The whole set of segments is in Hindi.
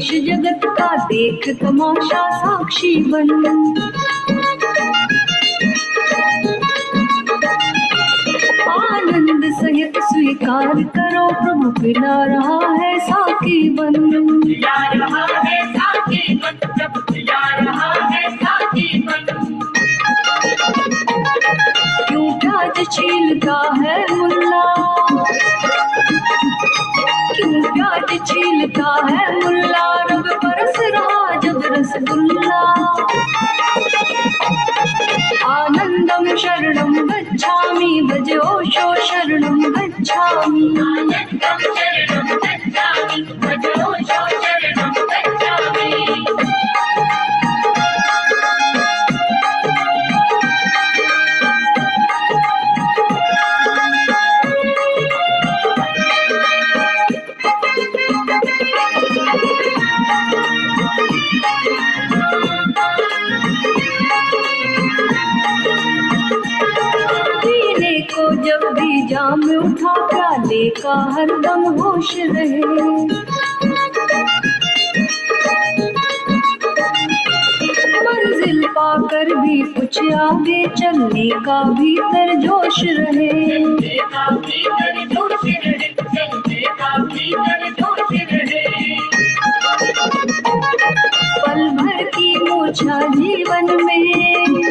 देश जगत का देख तमाशा साक्षी बन। आनंद सहित स्वीकार करो प्रभु पिला रहा है साकी बन। पिला रहा है साकी बन, प्रभु पिला रहा है साकी बन। क्यों प्याज छीलता है मुल्ला, क्यों प्याज छीलता है मुल्ला, रब बरस रहा जब रसगुल्ला। आनंदम शरणम गच्छामि भज ओशो शरणम गच्छामि। आनंदम शरणम गच्छामि भज ओशो शरणम गच्छामि। जब भी जाम उठा प्याले का हरदम होश रहे। मंजिल पाकर भी कुछ आगे चलने का भीतर जोश रहे। पल भर की मूर्छा जीवन में,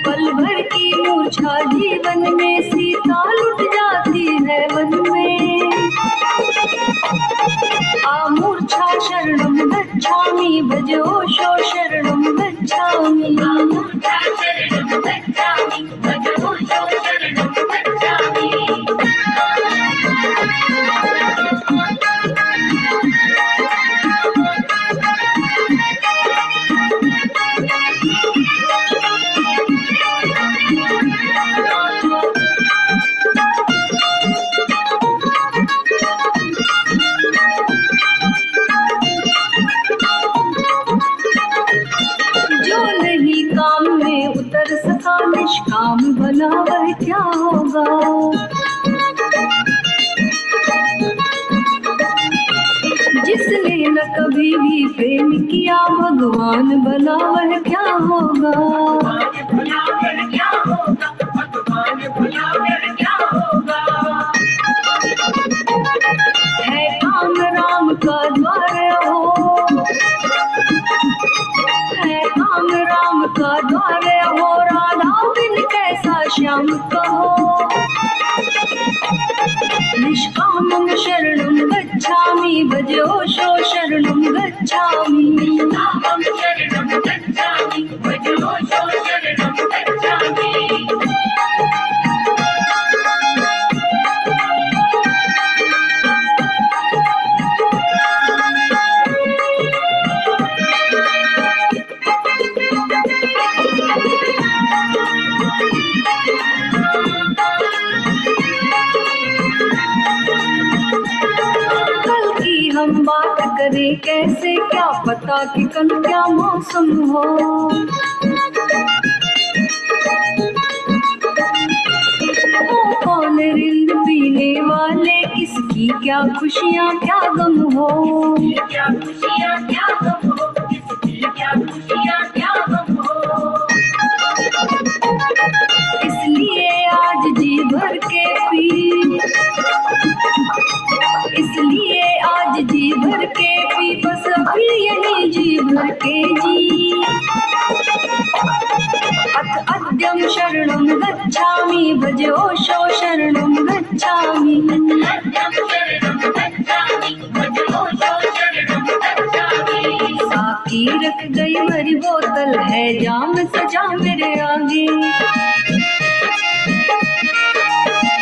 पल भर की मूर्छा जीवन में, सीता लुट जाती है वन में। आमूर्छा शरणम गच्छामि भज ओशो शरणम गच्छामि। आमूर्छा शरणम गच्छामि भज ओशो शरणम गच्छामि। निष्काम भला वह क्या होगा। जिसने न कभी भी प्रेम किया भगवान भला वह क्या होगा। है काम राम का द्वार हो, है काम राम का द्वार हो, राधा बिन कैसा श्याम कहो। निष्कामं शरणं गच्छामि भज ओशो शरणं गच्छामि। निष्कामं शरणं गच्छामि भज ओशो शरणं गच्छामि। हम बात करें कैसे, क्या पता कि कल क्या मौसम हो। ओ कौन रिंद पीने वाले, किसकी क्या खुशियाँ क्या गम हो। क्या खुशियाँ क्या गम हो, किसकी क्या खुशियाँ क्या गम हो। इसलिए आज जी भर के पी, इसलिए आज जी भर के पी, बस अभी यही जी भर के जी। अथ अद्यम शरणं गच्छामि भज ओशो शरणं गच्छामि। अद्यम शरणं गच्छामि भज ओशो शरणं गच्छामि। साकी रख गई भरी बोतल है जाम सजा मेरे आगे।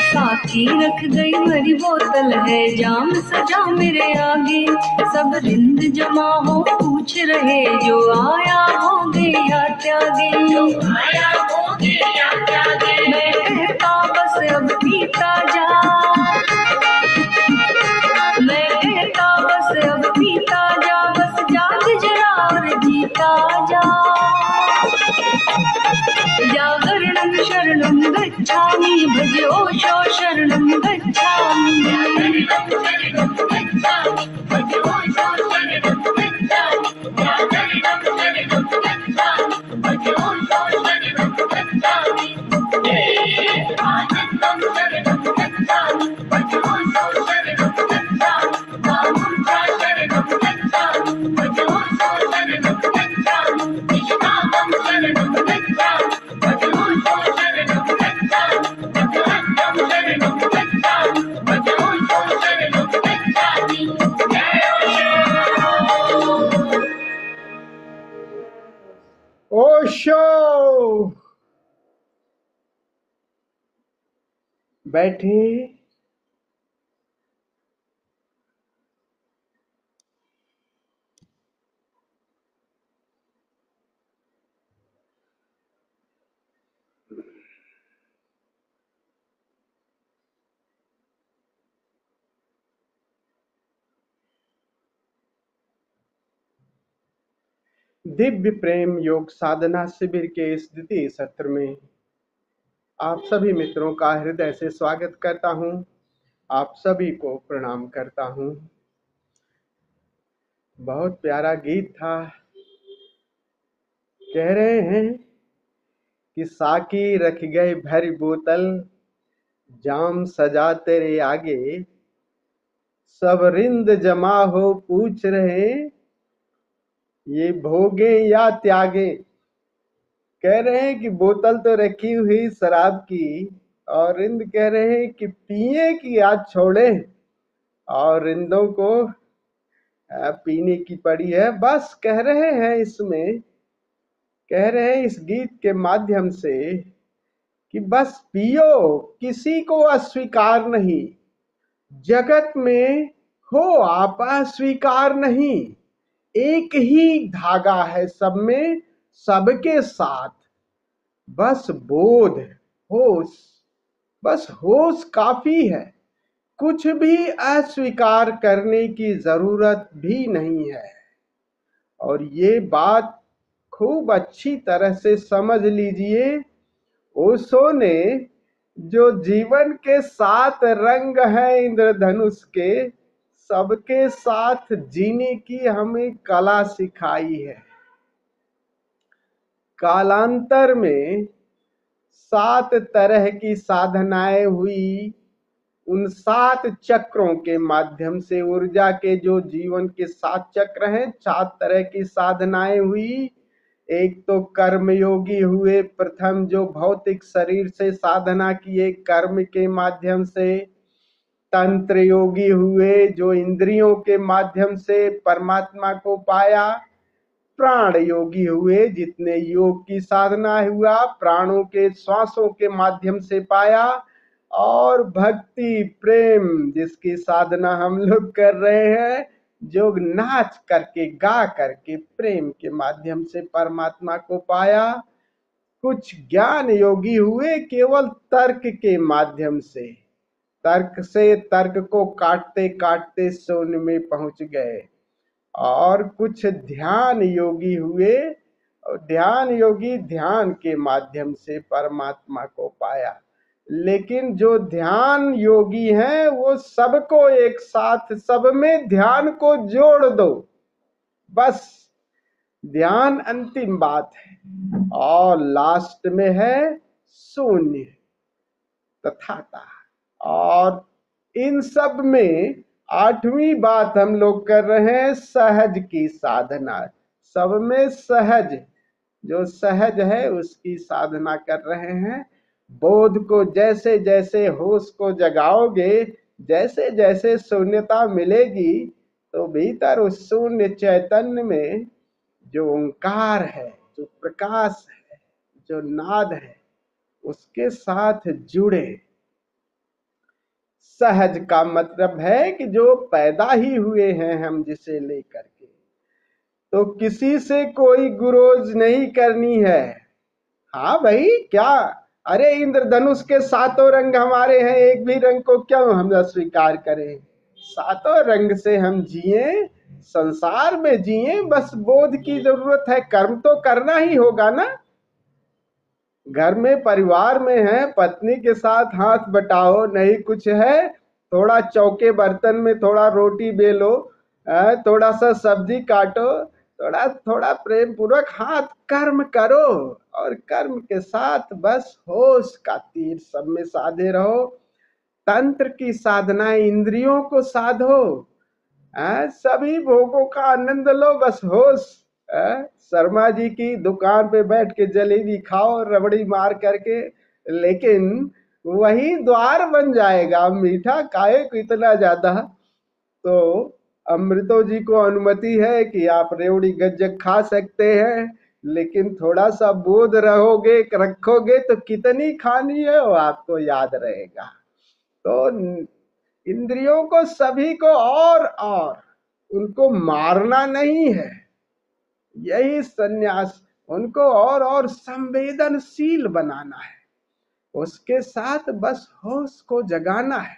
साकी रख गई भरी बोतल है जाम सजा मेरे आगे। सब रिंद जमा हो पूछ रहे जो आया होगे या त्यागे। जो आया होगे या त्यागे। मैं कहता बस अब पीता जा, मैं कहता बस अब पीता जा, बस जाग जरा और जीता जा। जागरणं शरणं गच्छामि भज ओशो शरणं गच्छामि। शरणं गच्छामि भज ओशो बैठे। दिव्य प्रेम योग साधना शिविर के इस द्वितीय सत्र में आप सभी मित्रों का हृदय से स्वागत करता हूं। आप सभी को प्रणाम करता हूं। बहुत प्यारा गीत था। कह रहे हैं कि साकी रख गए भरी बोतल, जाम सजा तेरे आगे, सब रिंद जमा हो पूछ रहे ये भोगे या त्यागे। कह रहे हैं कि बोतल तो रखी हुई शराब की, और रिंद कह रहे हैं कि पिए की याद छोड़े, और रिंदों को पीने की पड़ी है। बस कह रहे हैं, इसमें कह रहे हैं इस गीत के माध्यम से कि बस पियो, किसी को अस्वीकार नहीं, जगत में हो आप अस्वीकार नहीं, एक ही धागा है सब में सबके साथ, बस बोध होश, बस होश काफी है, कुछ भी अस्वीकार करने की जरूरत भी नहीं है। और ये बात खूब अच्छी तरह से समझ लीजिए। ओशो ने जो जीवन के 7 रंग हैं इंद्रधनुष के, सबके साथ जीने की हमें कला सिखाई है। कालांतर में 7 तरह की साधनाएं हुई। उन 7 चक्रों के माध्यम से ऊर्जा के जो जीवन के 7 चक्र हैं, 7 तरह की साधनाएं हुई। एक तो कर्म योगी हुए प्रथम, जो भौतिक शरीर से साधना किए कर्म के माध्यम से। तंत्र योगी हुए जो इंद्रियों के माध्यम से परमात्मा को पाया। प्राण योगी हुए जितने योग की साधना हुआ प्राणों के श्वासों के माध्यम से पाया। और भक्ति प्रेम जिसकी साधना हम लोग कर रहे हैं, जो नाच करके गा करके प्रेम के माध्यम से परमात्मा को पाया। कुछ ज्ञान योगी हुए केवल तर्क के माध्यम से, तर्क से तर्क को काटते काटते शून्य में पहुंच गए। और कुछ ध्यान योगी हुए, और ध्यान योगी ध्यान के माध्यम से परमात्मा को पाया। लेकिन जो ध्यान योगी हैं वो सबको एक साथ, सब में ध्यान को जोड़ दो, बस ध्यान अंतिम बात है। और लास्ट में है शून्य तथाता। और इन सब में 8वीं बात हम लोग कर रहे हैं सहज की साधना। सब में सहज, जो सहज है उसकी साधना कर रहे हैं। बोध को जैसे जैसे होश को जगाओगे, जैसे जैसे शून्यता मिलेगी, तो भीतर उस शून्य चैतन्य में जो ओंकार है, जो प्रकाश है, जो नाद है, उसके साथ जुड़े। सहज का मतलब है कि जो पैदा ही हुए हैं हम जिसे लेकर के, तो किसी से कोई गुरोज नहीं करनी है। हाँ भाई, क्या, अरे इंद्रधनुष के 7 रंग हमारे हैं, एक भी रंग को क्यों हम अस्वीकार करें। 7 रंग से हम जिए, संसार में जिए, बस बोध की जरूरत है। कर्म तो करना ही होगा ना। घर में परिवार में है, पत्नी के साथ हाथ बटाओ, नहीं कुछ है, थोड़ा चौके बर्तन में थोड़ा रोटी बेलो, थोड़ा सा सब्जी काटो, थोड़ा थोड़ा प्रेम पूर्वक हाथ कर्म करो, और कर्म के साथ बस होश का तीर सब में साधे रहो। तंत्र की साधना इंद्रियों को साधो, सभी भोगों का आनंद लो, बस होश। शर्मा जी की दुकान पे बैठ के जलेबी खाओ रबड़ी मार करके, लेकिन वही द्वार बन जाएगा। मीठा काहे को इतना ज्यादा। तो अमृतो जी को अनुमति है कि आप रेवड़ी गज्जक खा सकते हैं, लेकिन थोड़ा सा बोध रहोगे रखोगे तो कितनी खानी है वो आपको याद रहेगा। तो इंद्रियों को सभी को और उनको मारना नहीं है, यही सन्यास, उनको और संवेदनशील बनाना है, उसके साथ बस होश को जगाना है।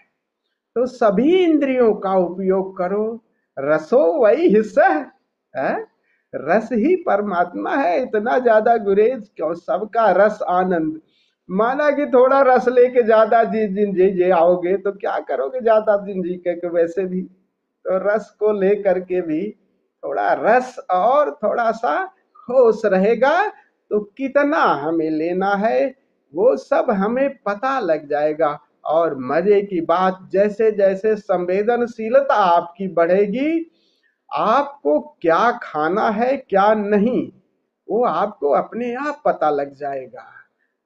तो सभी इंद्रियों का उपयोग करो, रसो वही हिस्सा है, रस ही परमात्मा है, इतना ज्यादा गुरेज क्यों, सबका रस आनंद। माना कि थोड़ा रस लेके ज्यादा जी आओगे तो क्या करोगे ज्यादा दिन जी के, वैसे भी तो रस को लेकर के भी थोड़ा रस और थोड़ा सा होश रहेगा तो कितना हमें लेना है वो सब हमें पता लग जाएगा। और मजे की बात, जैसे जैसे संवेदनशीलता आपकी बढ़ेगी, आपको क्या खाना है क्या नहीं वो आपको अपने आप पता लग जाएगा।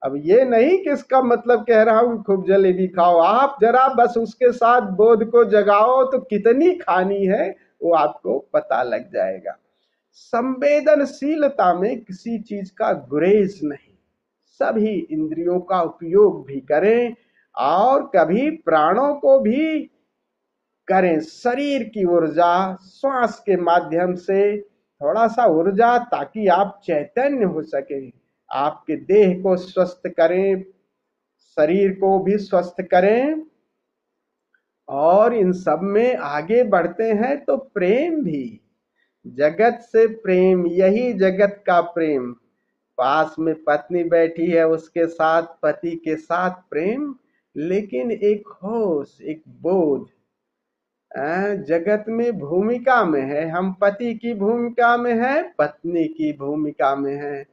अब ये नहीं कि इसका मतलब कह रहा हूं खूब जलेबी खाओ, आप जरा बस उसके साथ बोध को जगाओ तो कितनी खानी है वो आपको पता लग जाएगा। संवेदनशीलता में किसी चीज का गुरेज नहीं, सभी इंद्रियों का उपयोग भी करें और कभी प्राणों को भी करें। शरीर की ऊर्जा श्वास के माध्यम से थोड़ा सा ऊर्जा, ताकि आप चैतन्य हो सके, आपके देह को स्वस्थ करें, शरीर को भी स्वस्थ करें। और इन सब में आगे बढ़ते हैं तो प्रेम भी, जगत से प्रेम, यही जगत का प्रेम। पास में पत्नी बैठी है, उसके साथ पति के साथ प्रेम, लेकिन एक होश, एक बोध। जगत में भूमिका में है, हम पति की भूमिका में है, पत्नी की भूमिका में है,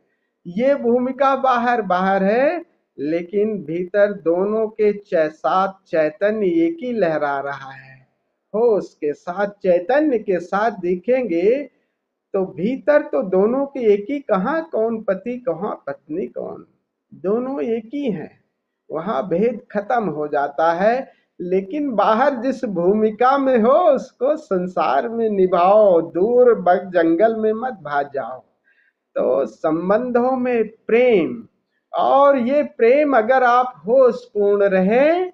ये भूमिका बाहर बाहर है, लेकिन भीतर दोनों के साथ चैतन्य एक ही लहरा रहा है। होश के साथ चैतन्य के साथ देखेंगे तो भीतर तो दोनों के एक ही, कहाँ कौन पति कहाँ पत्नी कौन, दोनों एक ही हैं, वहां भेद खत्म हो जाता है। लेकिन बाहर जिस भूमिका में हो उसको संसार में निभाओ, दूर बग जंगल में मत भाग जाओ। तो संबंधों में प्रेम, और ये प्रेम अगर आप होशपूर्ण रहे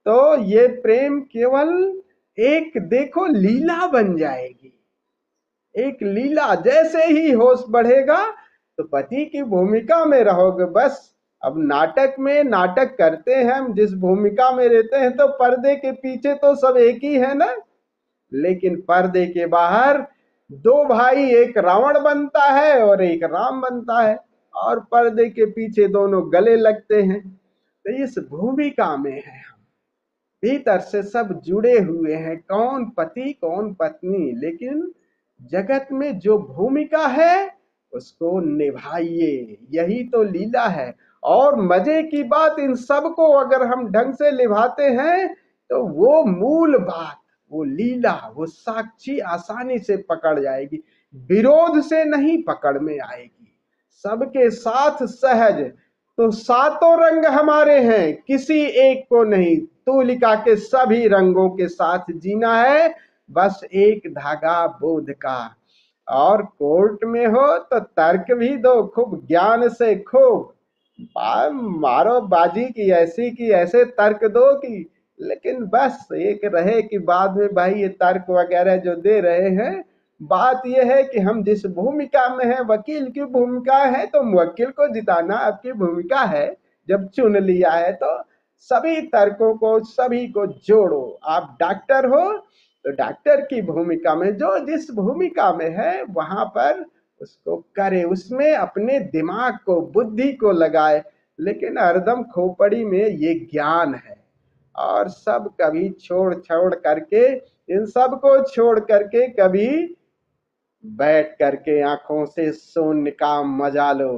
तो ये प्रेम केवल एक देखो लीला बन जाएगी, एक लीला। जैसे ही होश बढ़ेगा तो पति की भूमिका में रहोगे बस। अब नाटक में नाटक करते हैं हम, जिस भूमिका में रहते हैं, तो पर्दे के पीछे तो सब एक ही है ना, लेकिन पर्दे के बाहर दो भाई, एक रावण बनता है और एक राम बनता है, और पर्दे के पीछे दोनों गले लगते हैं। तो इस भूमिका में है हम, भीतर से सब जुड़े हुए हैं, कौन पति कौन पत्नी, लेकिन जगत में जो भूमिका है उसको निभाइए, यही तो लीला है। और मजे की बात, इन सब को अगर हम ढंग से निभाते हैं तो वो मूल बात, वो लीला, वो साक्षी आसानी से पकड़ जाएगी, विरोध से नहीं पकड़ में आएगी, सबके साथ सहज। तो सातों रंग हमारे हैं, किसी एक को नहीं, तूलिका के सभी रंगों के साथ जीना है, बस एक धागा बोध का। और कोर्ट में हो तो तर्क भी दो खूब ज्ञान से, खूब मारो बाजी की ऐसे तर्क दो कि, लेकिन बस एक रहे कि बाद में भाई ये तर्क वगैरह जो दे रहे हैं, बात यह है कि हम जिस भूमिका में है, वकील की भूमिका है तो मुवक्किल को जिताना आपकी भूमिका है। जब चुन लिया है तो सभी तर्कों को, सभी को जोड़ो। आप डॉक्टर हो तो डॉक्टर की भूमिका में, जो जिस भूमिका में है वहां पर उसको करे, उसमें अपने दिमाग को, बुद्धि को लगाए। लेकिन हरदम खोपड़ी में ये ज्ञान है, और सब कभी छोड़ करके, इन सब को छोड़ करके कभी बैठ करके आंखों से शून्य का मजा लो,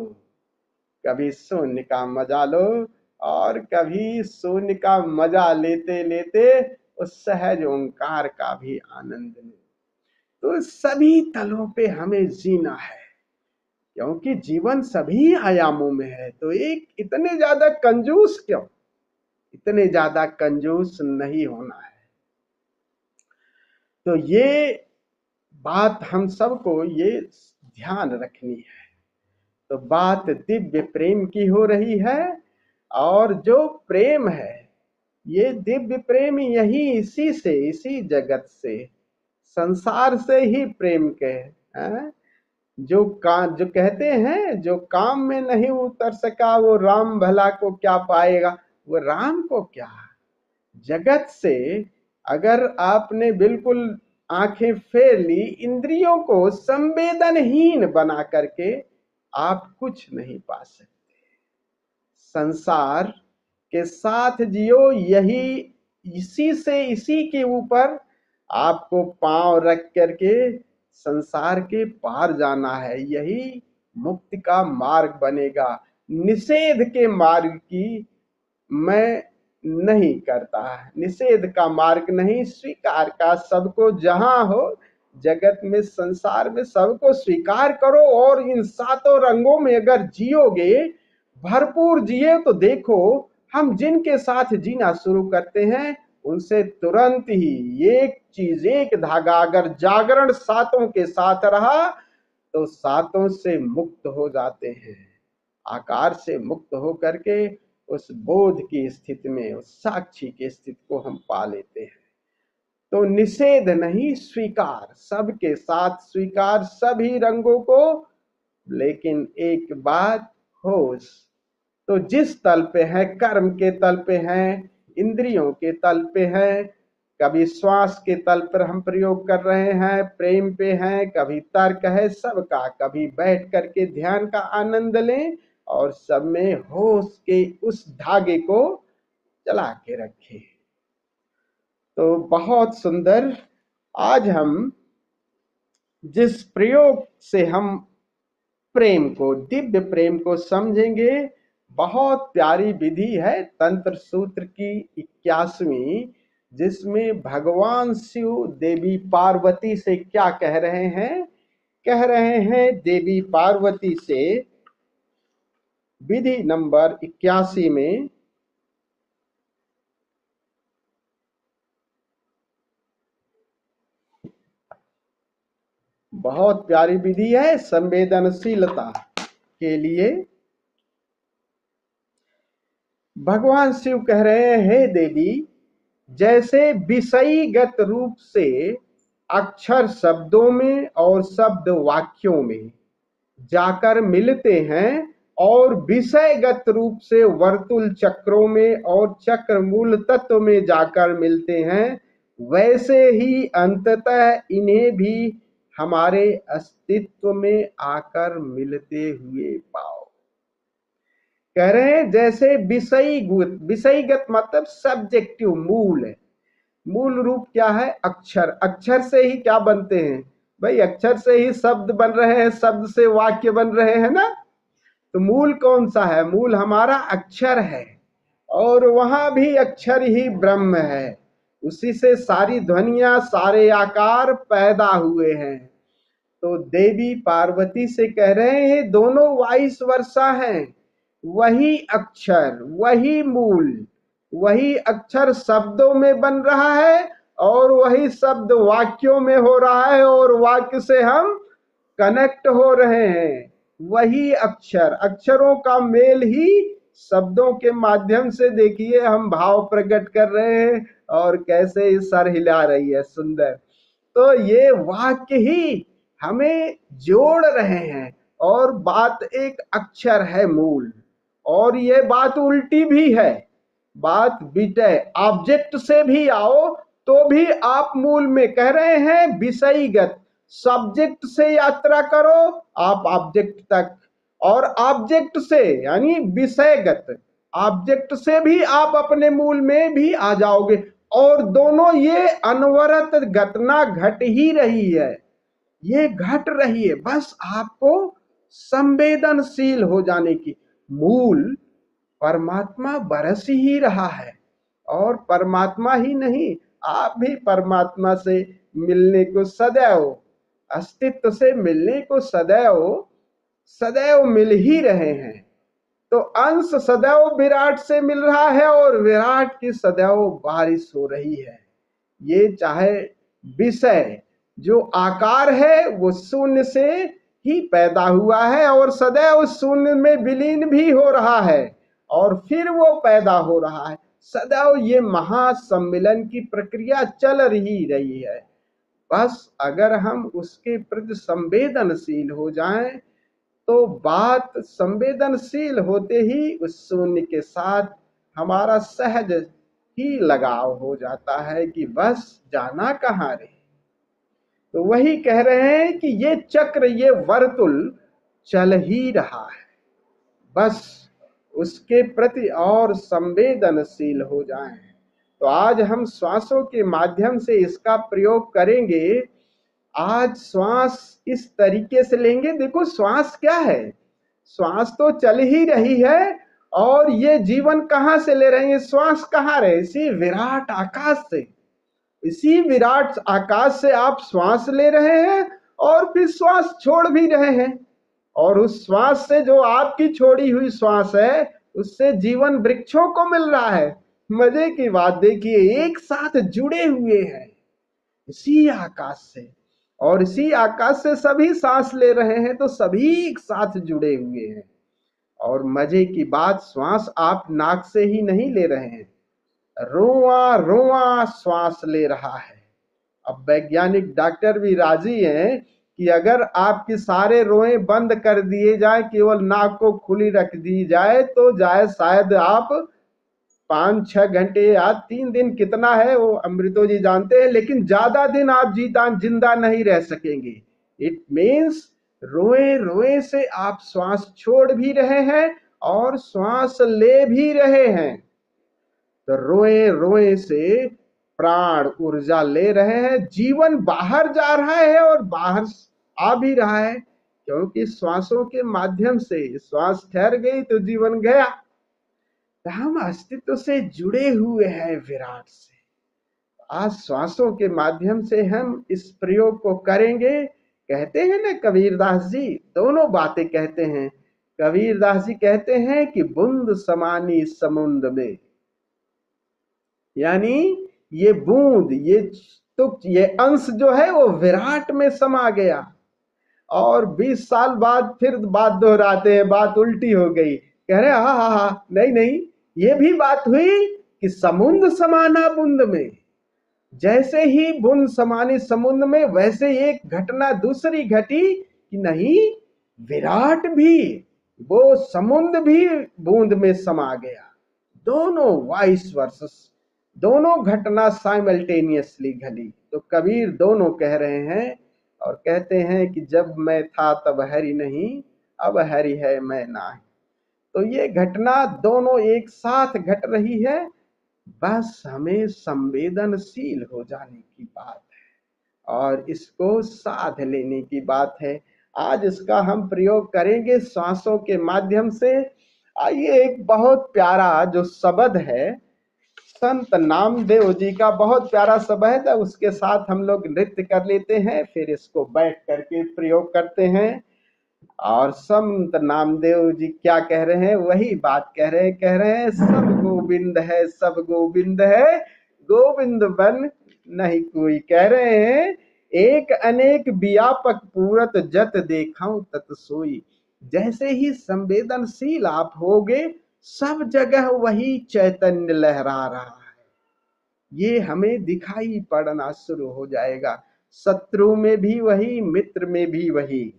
कभी शून्य का मजा लो, और कभी शून्य का मजा लेते लेते उस सहज ओंकार का भी आनंद लो। तो सभी तलों पे हमें जीना है, क्योंकि जीवन सभी आयामों में है। तो एक इतने ज्यादा कंजूस क्यों, इतने ज्यादा कंजूस नहीं होना है। तो ये बात हम सबको ये ध्यान रखनी है। तो बात दिव्य प्रेम की हो रही है, और जो प्रेम है ये दिव्य प्रेम यही इसी से, इसी जगत से, संसार से ही प्रेम के हैं। जो कहते हैं जो काम में नहीं उतर सका वो राम भला को क्या पाएगा। वो राम को क्या, जगत से अगर आपने बिल्कुल आंखें फेर ली, इंद्रियों को संवेदनहीन बना करके आप कुछ नहीं पा सकते। संसार के साथ जियो, यही इसी से, इसी के ऊपर आपको पांव रख करके संसार के पार जाना है। यही मुक्ति का मार्ग बनेगा। निषेध के मार्ग की मैं नहीं करता, निषेध का मार्ग नहीं, स्वीकार का। सबको जहां हो जगत में, संसार में, सबको स्वीकार करो और इन सातों रंगों में अगर जियोगे, भरपूर जिए, तो देखो हम जिनके साथ जीना शुरू करते हैं उनसे तुरंत ही एक चीज, एक धागा अगर जागरण सातों के साथ रहा तो सातों से मुक्त हो जाते हैं। आकार से मुक्त हो करके उस बोध की स्थिति में, उस साक्षी की स्थिति को हम पा लेते हैं। तो निषेध नहीं, स्वीकार, सबके साथ स्वीकार सभी रंगों को। लेकिन एक बात, होश। तो जिस तल पे है, कर्म के तल पे हैं, इंद्रियों के तल पे हैं, कभी श्वास के तल पर हम प्रयोग कर रहे हैं, प्रेम पे हैं, कभी तर्क है, सबका कभी बैठ करके ध्यान का आनंद लें और सब में होश के उस धागे को चला के रखें। तो बहुत सुंदर। आज हम जिस प्रयोग से हम प्रेम को, दिव्य प्रेम को समझेंगे, बहुत प्यारी विधि है तंत्र सूत्र की 81वीं, जिसमें भगवान शिव देवी पार्वती से क्या कह रहे हैं। कह रहे हैं देवी पार्वती से विधि नंबर 81 में, बहुत प्यारी विधि है संवेदनशीलता के लिए। भगवान शिव कह रहे हैं, हे देवी, जैसे विषयीगत रूप से अक्षर शब्दों में और शब्द वाक्यों में जाकर मिलते हैं और विषयगत रूप से वर्तुल चक्रों में और चक्र मूल तत्व में जाकर मिलते हैं, वैसे ही अंततः इन्हें भी हमारे अस्तित्व में आकर मिलते हुए पाओ। कह रहे हैं जैसे विषयीगत, विषयीगत मतलब सब्जेक्टिव, मूल है। मूल रूप क्या है? अक्षर। अक्षर से ही क्या बनते हैं भाई? अक्षर से ही शब्द बन रहे हैं, शब्द से वाक्य बन रहे हैं ना। तो मूल कौन सा है? मूल हमारा अक्षर है और वहां भी अक्षर ही ब्रह्म है। उसी से सारी ध्वनियां, सारे आकार पैदा हुए हैं। तो देवी पार्वती से कह रहे हैं दोनों वाइस वर्षा हैं। वही अक्षर, वही मूल, वही अक्षर शब्दों में बन रहा है और वही शब्द वाक्यों में हो रहा है और वाक्य से हम कनेक्ट हो रहे हैं। वही अक्षर, अक्षरों का मेल ही शब्दों के माध्यम से देखिए हम भाव प्रकट कर रहे हैं और कैसे सर हिला रही है, सुंदर। तो ये वाक्य ही हमें जोड़ रहे हैं और बात एक अक्षर है, मूल। और ये बात उल्टी भी है, बात विषय ऑब्जेक्ट से भी आओ तो भी आप मूल में कह रहे हैं विषयीगत। सब्जेक्ट से यात्रा करो आप ऑब्जेक्ट तक, और ऑब्जेक्ट से यानी विषयगत, ऑब्जेक्ट से भी आप अपने मूल में भी आ जाओगे। और दोनों ये अनवरत घटना घट ही रही है, ये घट रही है, बस आपको संवेदनशील हो जाने की। मूल परमात्मा बरस ही रहा है और परमात्मा ही नहीं, आप भी परमात्मा से मिलने को सदैव, अस्तित्व से मिलने को सदैव मिल ही रहे हैं। तो अंश सदैव विराट से मिल रहा है और विराट की सदैव बारिश हो रही है। ये चाहे विषय जो आकार है वो शून्य से ही पैदा हुआ है और सदैव शून्य में विलीन भी हो रहा है और फिर वो पैदा हो रहा है। सदैव ये महासम्मिलन की प्रक्रिया चल रही है। बस अगर हम उसके प्रति संवेदनशील हो जाएं तो बात संवेदनशील होते ही उस शून्य के साथ हमारा सहज ही लगाव हो जाता है कि बस जाना कहाँ रे। तो वही कह रहे हैं कि ये चक्र, ये वर्तुल चल ही रहा है, बस उसके प्रति और संवेदनशील हो जाएं। तो आज हम श्वासों के माध्यम से इसका प्रयोग करेंगे। आज श्वास इस तरीके से लेंगे। देखो श्वास क्या है, श्वास तो चल ही रही है और ये जीवन कहाँ से ले रहे हैं, श्वास कहाँ रहे, इसी विराट आकाश से। इसी विराट आकाश से आप श्वास ले रहे हैं और फिर श्वास छोड़ भी रहे हैं, और उस श्वास से जो आपकी छोड़ी हुई श्वास है उससे जीवन वृक्षों को मिल रहा है। मजे की बात देखिए, एक साथ जुड़े हुए हैं इसी आकाश से, और इसी आकाश से सभी सांस ले रहे हैं तो सभी एक साथ जुड़े हुए हैं। और मजे की बात, श्वास आप नाक से ही नहीं ले रहे हैं, रोआ रोआ श्वास ले रहा है। अब वैज्ञानिक डॉक्टर भी राजी हैं कि अगर आपके सारे रोए बंद कर दिए जाए, केवल नाक को खुली रख दी जाए तो शायद आप 5-6 घंटे या 3 दिन, कितना है वो अमृतो जी जानते हैं, लेकिन ज्यादा दिन आप जिंदा नहीं रह सकेंगे। इट मीन्स रोए रोए से आप श्वास छोड़ भी रहे हैं और श्वास ले भी रहे हैं। तो रोए रोए से प्राण ऊर्जा ले रहे हैं, जीवन बाहर जा रहा है और बाहर आ भी रहा है, क्योंकि श्वासों के माध्यम से श्वास ठहर गई तो जीवन गया। तो हम अस्तित्व से जुड़े हुए हैं विराट से। आज श्वासों के माध्यम से हम इस प्रयोग को करेंगे। कहते हैं ना कबीरदास जी, दोनों बातें कहते हैं। कबीरदास जी कहते हैं कि बूंद समानी समुद्र में, यानी ये बूंद, ये तुक, ये अंश जो है वो विराट में समा गया। और 20 साल बाद फिर बात दोहराते हैं, बात उल्टी हो गई, कह रहे हा, नहीं, ये भी बात हुई कि समुद्र समाना बूंद में। जैसे ही बूंद समानी समुद्र में, वैसे एक घटना दूसरी घटी कि नहीं, विराट भी, वो समुद्र भी बूंद में समा गया। दोनों वाइस वर्सेस, दोनों घटना साइमल्टेनियसली घटी। तो कबीर दोनों कह रहे हैं और कहते हैं कि जब मैं था तब हरि नहीं, अब हरि है मैं नाही। तो ये घटना दोनों एक साथ घट रही है, बस हमें संवेदनशील हो जाने की बात है और इसको साध लेने की बात है। आज इसका हम प्रयोग करेंगे श्वासों के माध्यम से। आइए, एक बहुत प्यारा जो शब्द है संत नामदेव जी का, बहुत प्यारा शब्द है, तो उसके साथ हम लोग नृत्य कर लेते हैं, फिर इसको बैठ करके प्रयोग करते हैं। और संत नामदेव जी क्या कह रहे हैं, वही बात कह रहे हैं सब गोविंद है, सब गोविंद है, गोविंद बन नहीं कोई। कह रहे हैं एक अनेक व्यापक पूरत जत देखाऊं तत सोई। जैसे ही संवेदनशील आप होगे, सब जगह वही चैतन्य लहरा रहा है, ये हमें दिखाई पड़ना शुरू हो जाएगा। शत्रु में भी वही, मित्र में भी वही।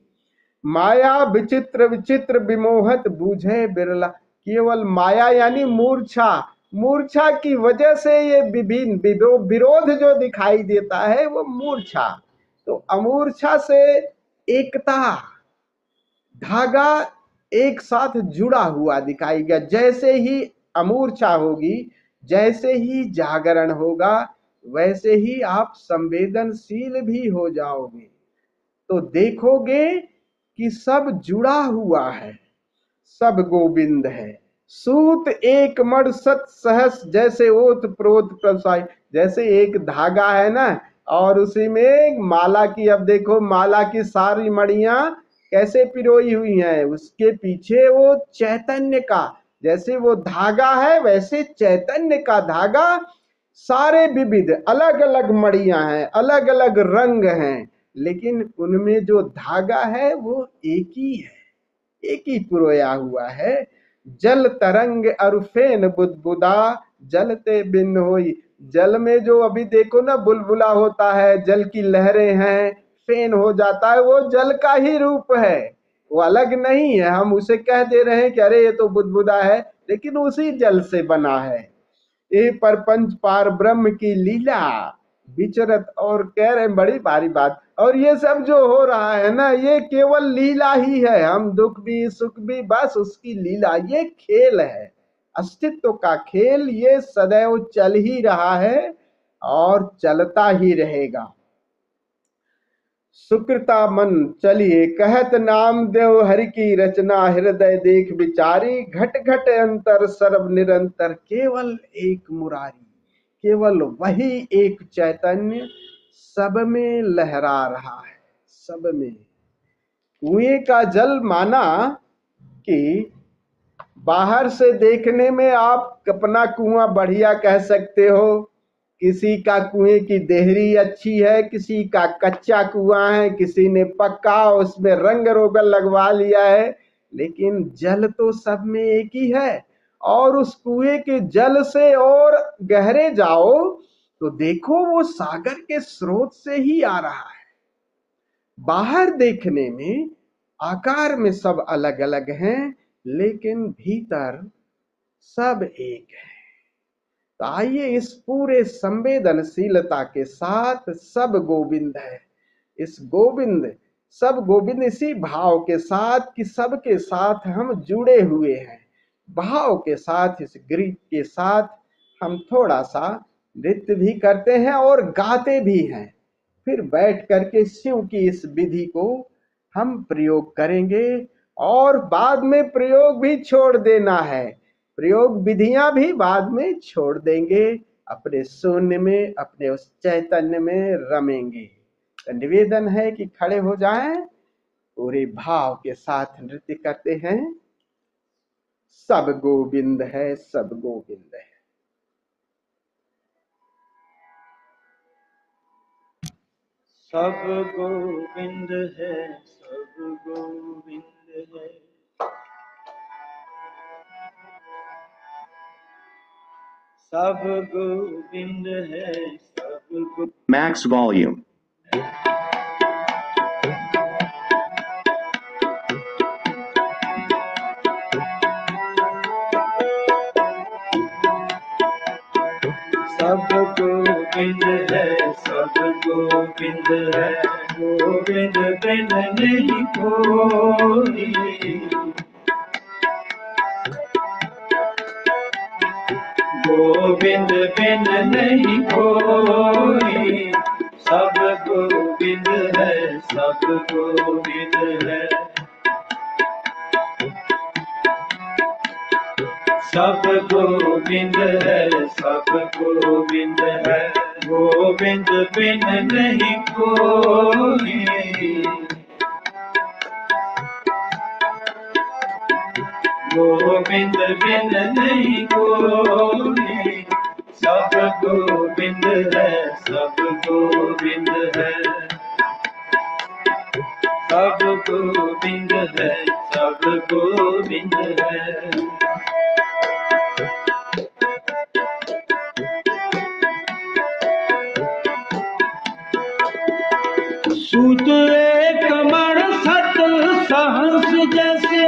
माया विचित्र विचित्र विमोहत बूझे बिरला। केवल माया यानी मूर्छा, मूर्छा की वजह से ये विभिन्न विरोध जो दिखाई देता है वो मूर्छा। तो अमूर्छा से एकता, धागा एक साथ जुड़ा हुआ दिखाएगा। जैसे ही अमूर्छा होगी, जैसे ही जागरण होगा, वैसे ही आप संवेदनशील भी हो जाओगे। तो देखोगे कि सब जुड़ा हुआ है, सब गोविंद है। सूत एक मण सत सहस, जैसे ओत प्रोत प्रसाई। जैसे एक धागा है ना, और उसी में माला की, अब देखो माला की सारी मणियां कैसे पिरोई हुई हैं, उसके पीछे वो चैतन्य का, जैसे वो धागा है वैसे चैतन्य का धागा। सारे विविध अलग अलग मणियां हैं, अलग अलग रंग हैं, लेकिन उनमें जो धागा है वो एक ही है, एक ही पिरोया हुआ है। जल तरंग अरुफेन बुदबुदा, जलते बिन होई। जल में जो अभी देखो ना बुलबुला होता है, जल की लहरें हैं, फेन हो जाता है, वो जल का ही रूप है, वो अलग नहीं है। हम उसे कह दे रहे हैं कि अरे ये तो बुदबुदा है, लेकिन उसी जल से बना है। ये परपंच पार ब्रह्म की लीला विचरत, और कह रहे हैं बड़ी भारी बात। और ये सब जो हो रहा है ना, ये केवल लीला ही है। हम दुख भी सुख भी बस उसकी लीला, ये खेल है, अस्तित्व का खेल। ये सदैव चल ही रहा है और चलता ही रहेगा। सुकृता मन चलिए कहत नाम देव हरि की रचना, हृदय देख विचारी, घट घट अंतर सर्व निरंतर, केवल एक मुरारी। केवल वही एक चैतन्य सब में लहरा रहा है, सब में। कुएं का जल माना कि बाहर से देखने में आप अपना कुआं बढ़िया कह सकते हो, किसी का कुएं की देहरी अच्छी है, किसी का कच्चा कुआं है, किसी ने पक्का उसमें रंग रोगन लगवा लिया है, लेकिन जल तो सब में एक ही है। और उस कुएं के जल से और गहरे जाओ तो देखो वो सागर के स्रोत से ही आ रहा है। बाहर देखने में आकार में सब अलग अलग हैं, लेकिन भीतर सब एक है। तो आइए इस पूरे संवेदनशीलता के साथ, सब गोविंद है, इस गोविंद, सब गोविंद, इसी भाव के साथ कि सबके साथ हम जुड़े हुए हैं, भाव के साथ, इस गीत के साथ हम थोड़ा सा नृत्य भी करते हैं और गाते भी हैं। फिर बैठ करके शिव की इस विधि को हम प्रयोग करेंगे, और बाद में प्रयोग भी छोड़ देना है, प्रयोग विधियां भी बाद में छोड़ देंगे, अपने शून्य में, अपने उस चैतन्य में रमेंगे। तो निवेदन है कि खड़े हो जाएं, पूरे भाव के साथ नृत्य करते हैं। सब गोविंद है, सब गोविंद है। सब गोविंद है, सब गोविंद है। सब गोविंद है, सब Max volume. सब गोविंद है, सब गोविंद है। गोविंद बिन नहीं कोई, गोविंद बिन नहीं कोई। सब गोविंद है, सब गोविंद है। सब गोविंद है, सब गोविंद है। गोविंद बिन नहीं कोई, गोविंद बिन नहीं कोई। सब गोविंद है, सब गोविंद है। सब गोविंद है, सब गोविंद है। सूत एक मण सत सहस जैसे,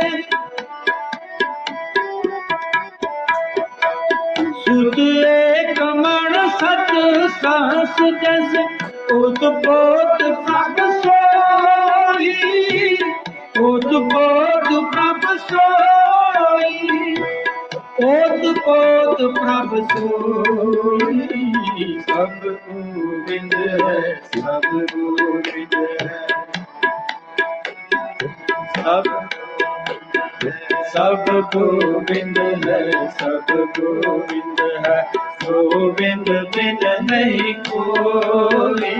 सूत एक मण सत सहस जैसे। उत्पोत प्रभ सोई, उत्पोत प्रभ सोई, उत्पोत प्रभ सोई। सब गोविंद है, सब गोविंद है। सब गोविंद है, सब गोविंद है। गोविंद बिन नहीं कोई,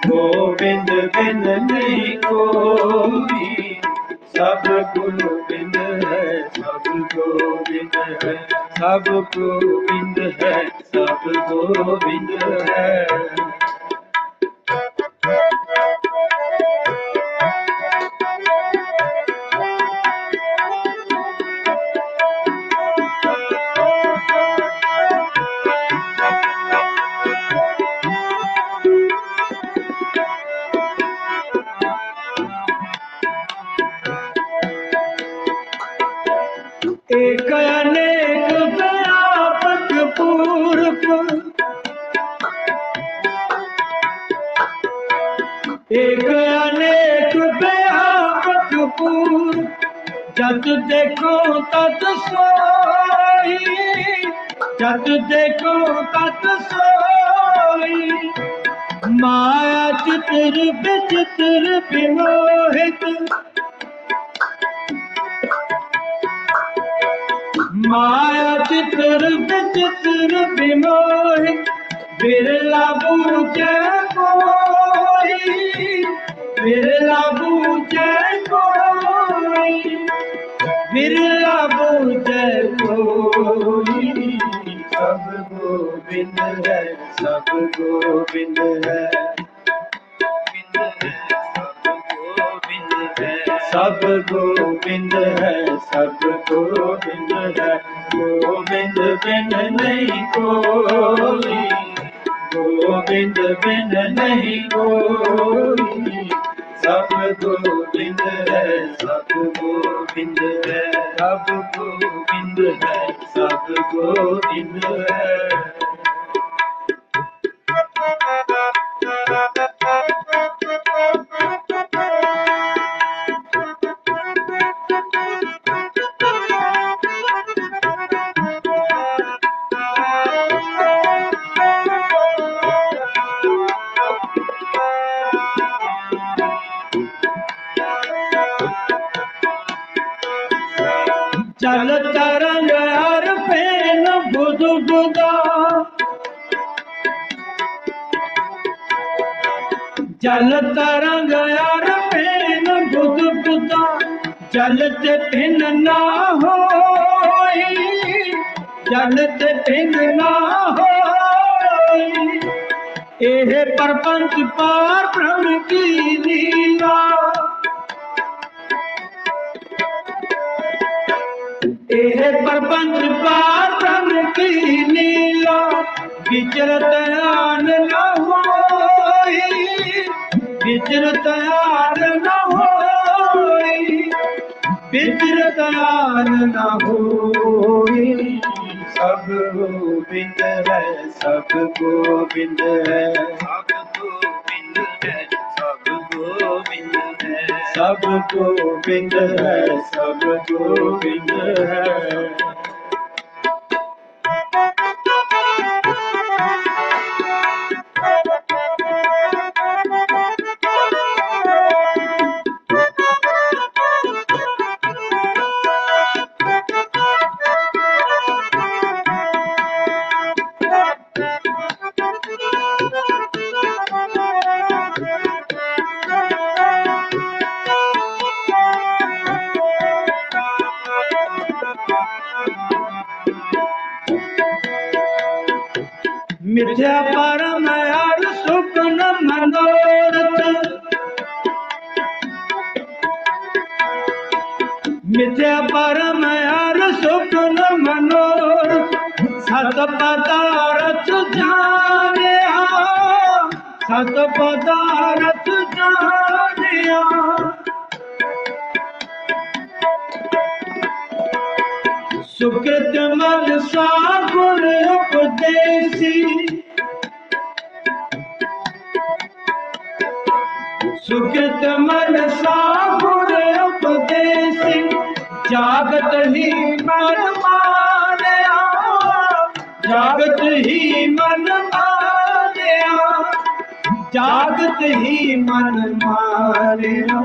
गोविंद बिन नहीं कोई। सब गोविंद है, सब गोविंद है। सब गोविंद है, सब गोविंद है। एक अनेक व्यापक पूर्व, एक अनेक व्यापक पूर्व, जत देखो तत सोई, जत देखो तत सोई। माया चित्र विचित्र विमोहित, माया चित्र विचित्र विमोहित, बिरला बूझे कोई, बिरला बूझे कोई, बिरला बूझे कोई। सब गोविंद है, सब गोविंद है, सब गोविंद है, सब गोविंद है। गोविंद बिन नहीं कोई, गोविंद बिन नहीं कोई। सब गोविंद है, सब गोविंद है, सब गोविंद है, सब गोविंद है। जल तरंग हर फेन बुध बुदा, जल तरंग हर फेन बुध बुदा। जल ते भिन ना होई, जल ते भिन ना होई। एह प्रपंच पार ब्रह्म की लीला, एह प्रपंच पार ब्रह्म की लीला। विचरत आन न होई, विचरत आन न होई, विचरत आन न होई। सब गोविंद है, सब गोविंद है, सब गोविंद है, सब गोविंद है, सब गोविंद है, सब गोविंद है। मिथ्या परम हर सुखन मनोरथ, मिथ्या परम हर सुखन मनोरथ। सत पदारथ जानिया, सत पदारथ जानिया। सुकृत मन सागुण उपदेशी, सुकृत मन सागुण उपदेशी। जागत ही मन मानया, जागत ही मन मानया, जागत ही मन मानया।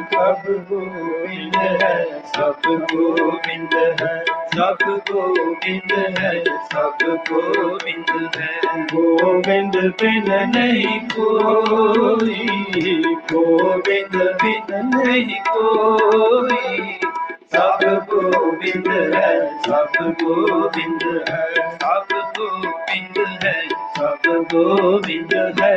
सब गोविंद है, सब गोविंद है, सब गोविंद है, सब गोविंद है। गोविंद बिन नहीं कोई, गोविंद बिन नहीं कोई। सब गोविंद है, सब गोविंद है, सब गोविंद है, सब गोविंद है।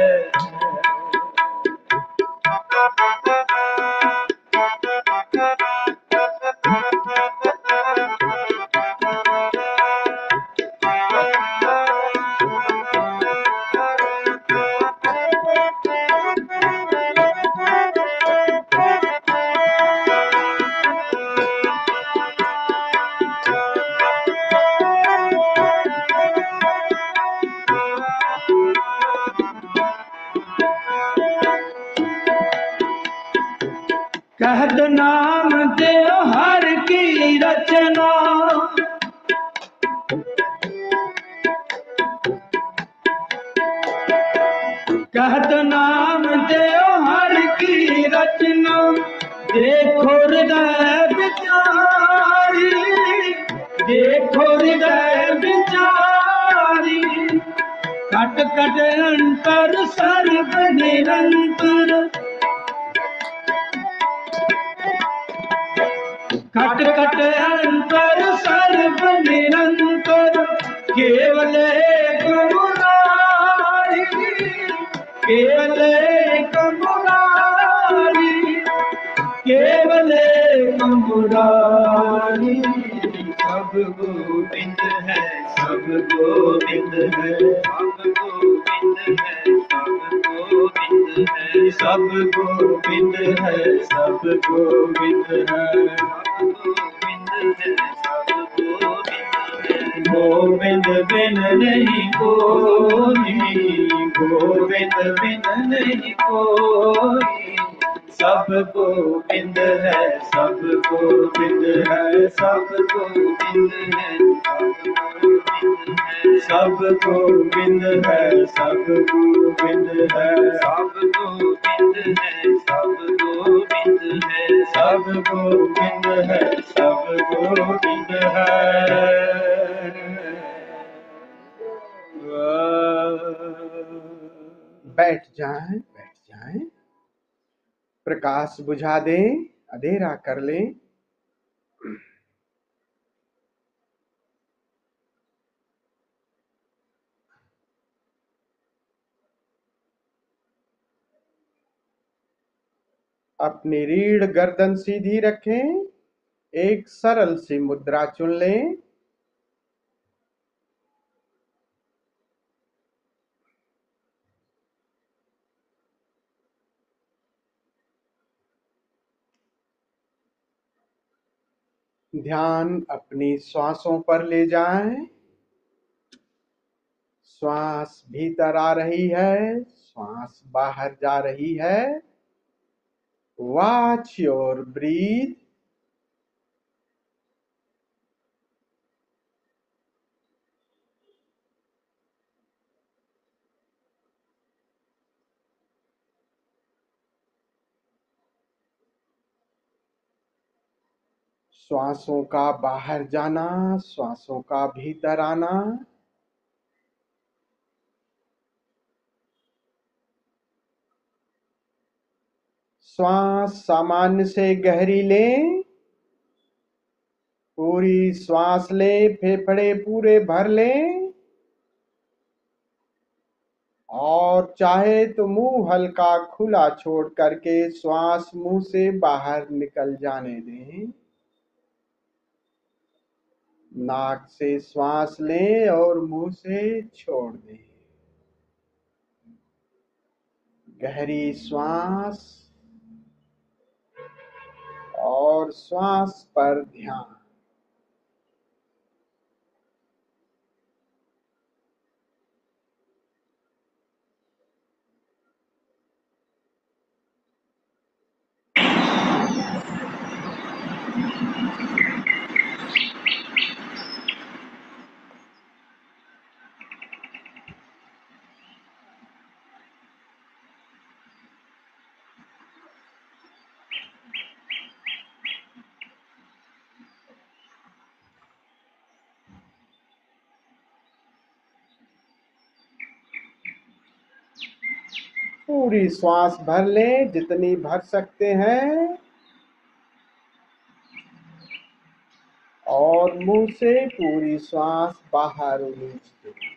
नाम देव हर की रचना। कहत नाम देव हर की रचना, देखो हृदय विचारी, देखो हृदय विचारी। कट कट अंतर सर्व निरंतर, कट कट अंतर सर्व निरंतर। केवल एक मुरारी, केवल एक मुरारी, केवल एक मुरारी। सब गोविंद है, सब गोविंद है, सब गोविंद है, सब गोविंद है, सब गोविंद है, सब गोविंद है, सब गोविंद है। गोविंद बिन नहीं कोई, गोविंद बिन नहीं कोई। सब गोविंद है, सब गोविंद है, सब गोविंद है, सब गोविंद है, सब गोविंद है, सब गोविंद है, सब गोविंद है, सब गोविंद है, सब गोविंद है। बैठ जाएं, बैठ जाएं। प्रकाश बुझा दें, अंधेरा कर लें। अपनी रीढ़ गर्दन सीधी रखें, एक सरल सी मुद्रा चुन लें। ध्यान अपनी श्वासों पर ले जाएं। श्वास भीतर आ रही है, श्वास बाहर जा रही है। Watch your breathe. श्वासों का बाहर जाना, श्वासों का भीतर आना। श्वास सामान्य से गहरी लें, पूरी श्वास लें, फेफड़े पूरे भर लें और चाहे तो मुंह हल्का खुला छोड़ करके श्वास मुंह से बाहर निकल जाने दें। नाक से श्वास लें और मुंह से छोड़ दें। गहरी श्वास और श्वास पर ध्यान। पूरी श्वास भर लें, जितनी भर सकते हैं और मुंह से पूरी श्वास बाहर उलीच दें।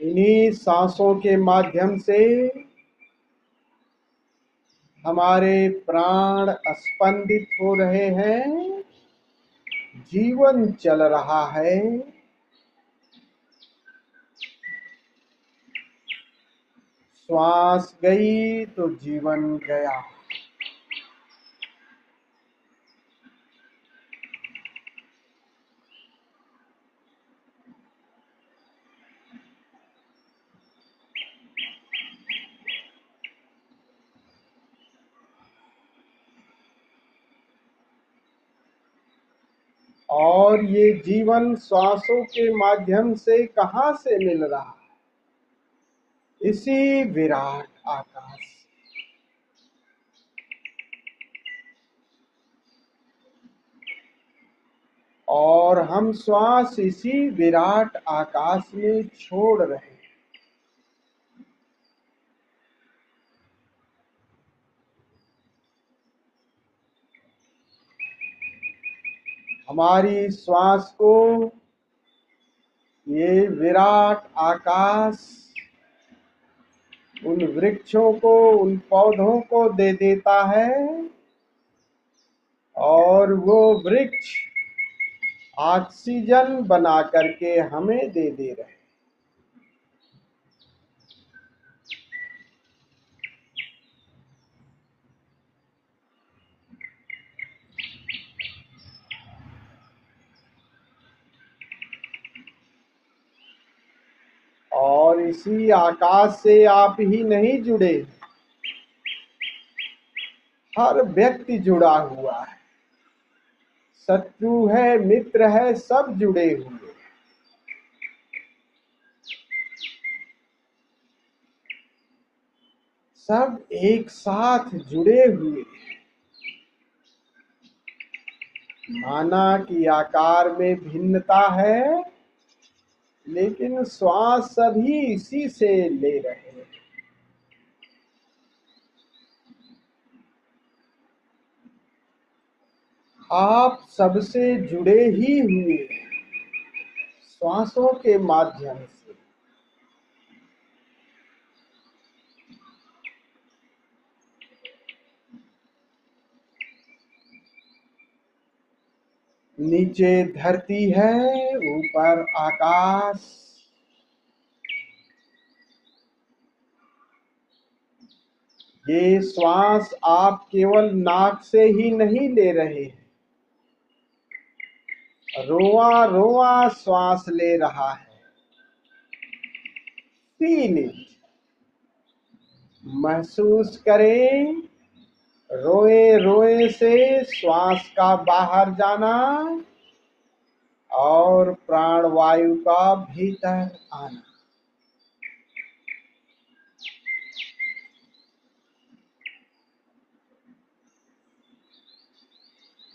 इन्हीं सांसों के माध्यम से हमारे प्राण स्पंदित हो रहे हैं, जीवन चल रहा है। श्वास गई तो जीवन गया। और ये जीवन श्वासों के माध्यम से कहाँ से मिल रहा है? इसी विराट आकाश। और हम श्वास इसी विराट आकाश में छोड़ रहे हैं। हमारी श्वास को ये विराट आकाश उन वृक्षों को, उन पौधों को दे देता है और वो वृक्ष ऑक्सीजन बना करके हमें दे रहे हैं। और इसी आकाश से आप ही नहीं जुड़े, हर व्यक्ति जुड़ा हुआ है। शत्रु है, मित्र है, सब जुड़े हुए। सब एक साथ जुड़े हुए। माना कि आकार में भिन्नता है, लेकिन श्वास सभी इसी से ले रहे हैं। आप सबसे जुड़े ही हुए श्वासों के माध्यम से। नीचे धरती है, ऊपर आकाश। ये श्वास आप केवल नाक से ही नहीं ले रहे हैं, रोआ रोआ श्वास ले रहा है। फील इट, महसूस करें, रोए रोए से श्वास का बाहर जाना और प्राणवायु का भीतर आना।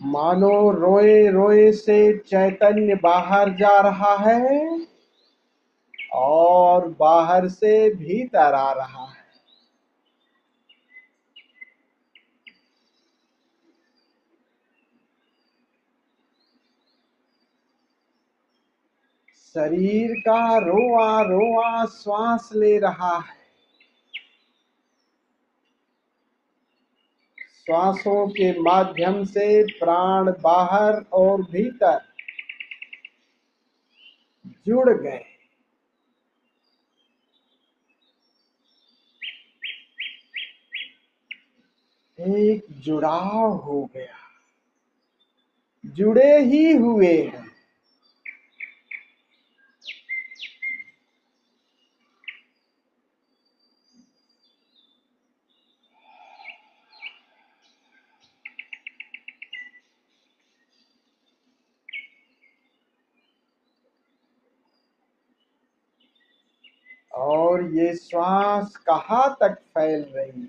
मानो रोए रोए से चैतन्य बाहर जा रहा है और बाहर से भीतर आ रहा है। शरीर का रोआ रोआ श्वास ले रहा है। श्वासों के माध्यम से प्राण बाहर और भीतर जुड़ गए। एक जुड़ाव हो गया, जुड़े ही हुए हैं। और ये श्वास कहाँ तक फैल रही है?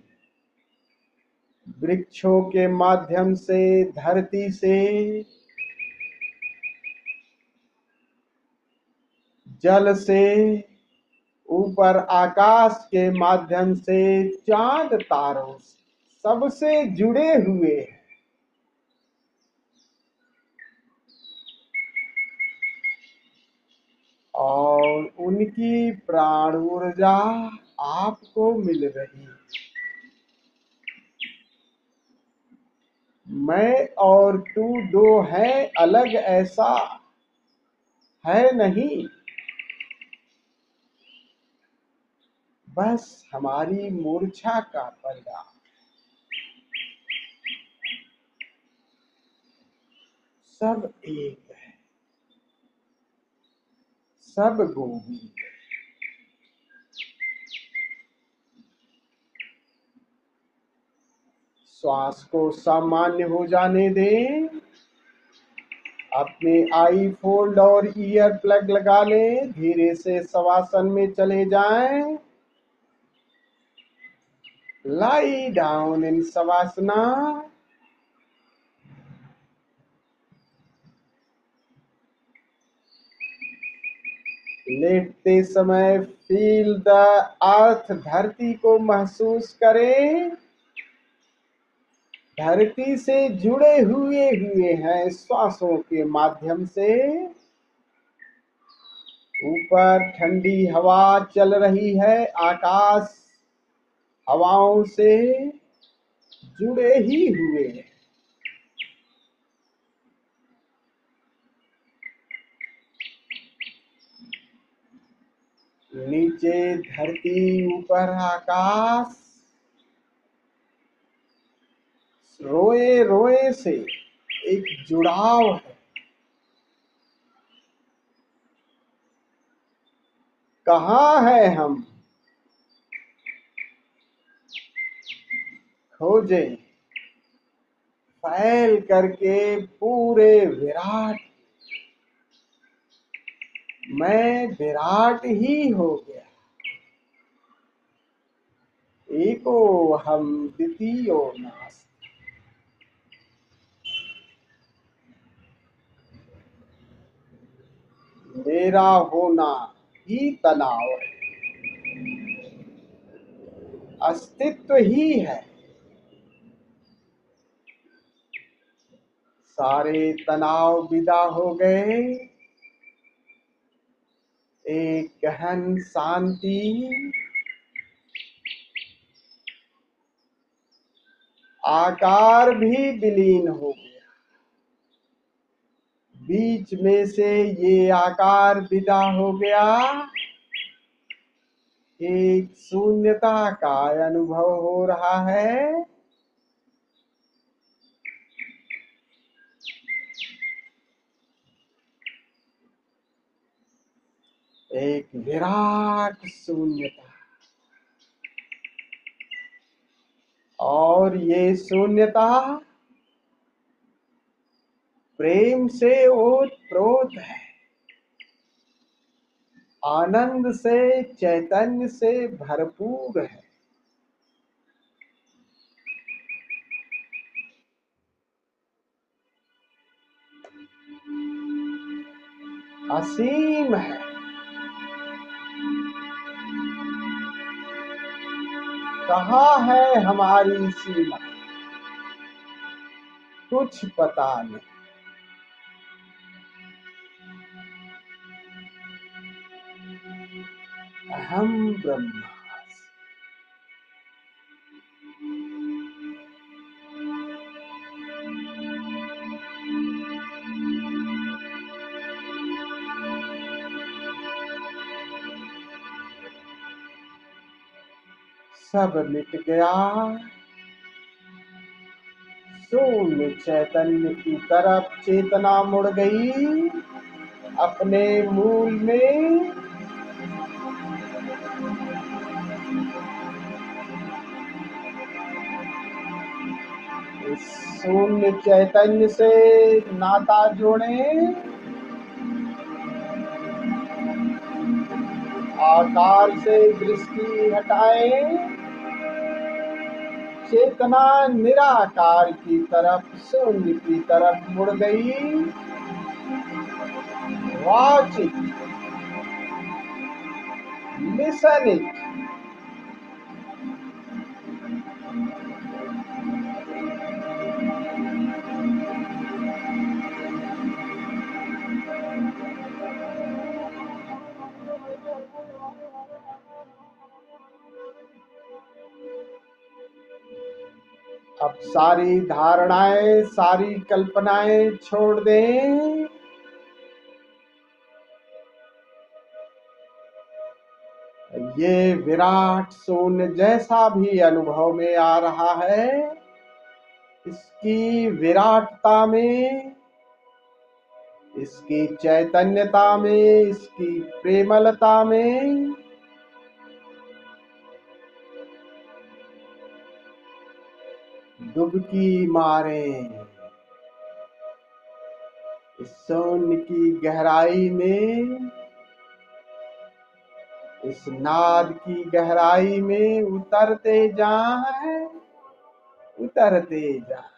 वृक्षों के माध्यम से, धरती से, जल से, ऊपर आकाश के माध्यम से, चांद तारों से, सबसे जुड़े हुए हैं। और उनकी प्राण ऊर्जा आपको मिल रही है। मैं और तू दो हैं अलग, ऐसा है नहीं। बस हमारी मूर्छा का परिणाम। सब एक है, सब गोविंद। श्वास को सामान्य हो जाने दें। अपने आई फोल्ड और ईयर प्लग लगा लें। धीरे से शवासन में चले जाएं। Lie down in शवासना। लेटते समय फील द अर्थ, धरती को महसूस करें। धरती से जुड़े हुए हैं श्वासों के माध्यम से। ऊपर ठंडी हवा चल रही है, आकाश हवाओं से जुड़े ही हुए हैं। नीचे धरती, ऊपर आकाश, रोए रोए से एक जुड़ाव है। कहाँ है हम? खोजें फैल करके पूरे विराट। मैं विराट ही हो गया। एको हम द्वितीयो नास्ति। मेरा होना ही तनाव है, अस्तित्व ही है। सारे तनाव विदा हो गए। एक गहन शांति, आकार भी विलीन हो गया। बीच में से ये आकार विदा हो गया। एक शून्यता का अनुभव हो रहा है। एक विराट शून्यता। और ये शून्यता प्रेम से ओतप्रोत है, आनंद से, चैतन्य से भरपूर है। असीम है। कहाँ है हमारी सीमा? कुछ पता नहीं। अहम ब्रह्मास्मि। सब मिट गया। शून्य चैतन्य की तरफ चेतना मुड़ गई। अपने मूल में इस शून्य चैतन्य से नाता जोड़ें। आकार से दृष्टि हटाएं। चेतना निराकार की तरफ, शून्य की तरफ मुड़ गई। Watch it, listen it. अब सारी धारणाएं, सारी कल्पनाएं छोड़ दें। ये विराट शून्य जैसा भी अनुभव में आ रहा है, इसकी विराटता में, इसकी चैतन्यता में, इसकी प्रेमलता में डुबकी मारे। इस शून्य की गहराई में, इस नाद की गहराई में उतरते जाएं, उतरते जाएं।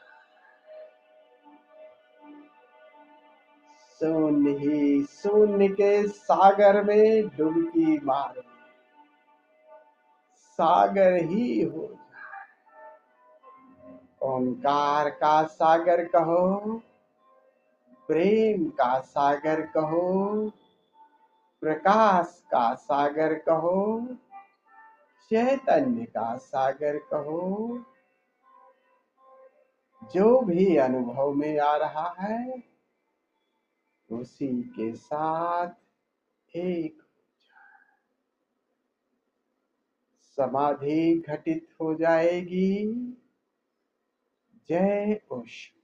शून्य ही शून्य के सागर में डुबकी मारे, सागर ही हो जाए। ओंकार का सागर कहो, प्रेम का सागर कहो, प्रकाश का सागर कहो, चैतन्य का सागर कहो, जो भी अनुभव में आ रहा है उसी के साथ एक समाधि घटित हो जाएगी। जय ओशो।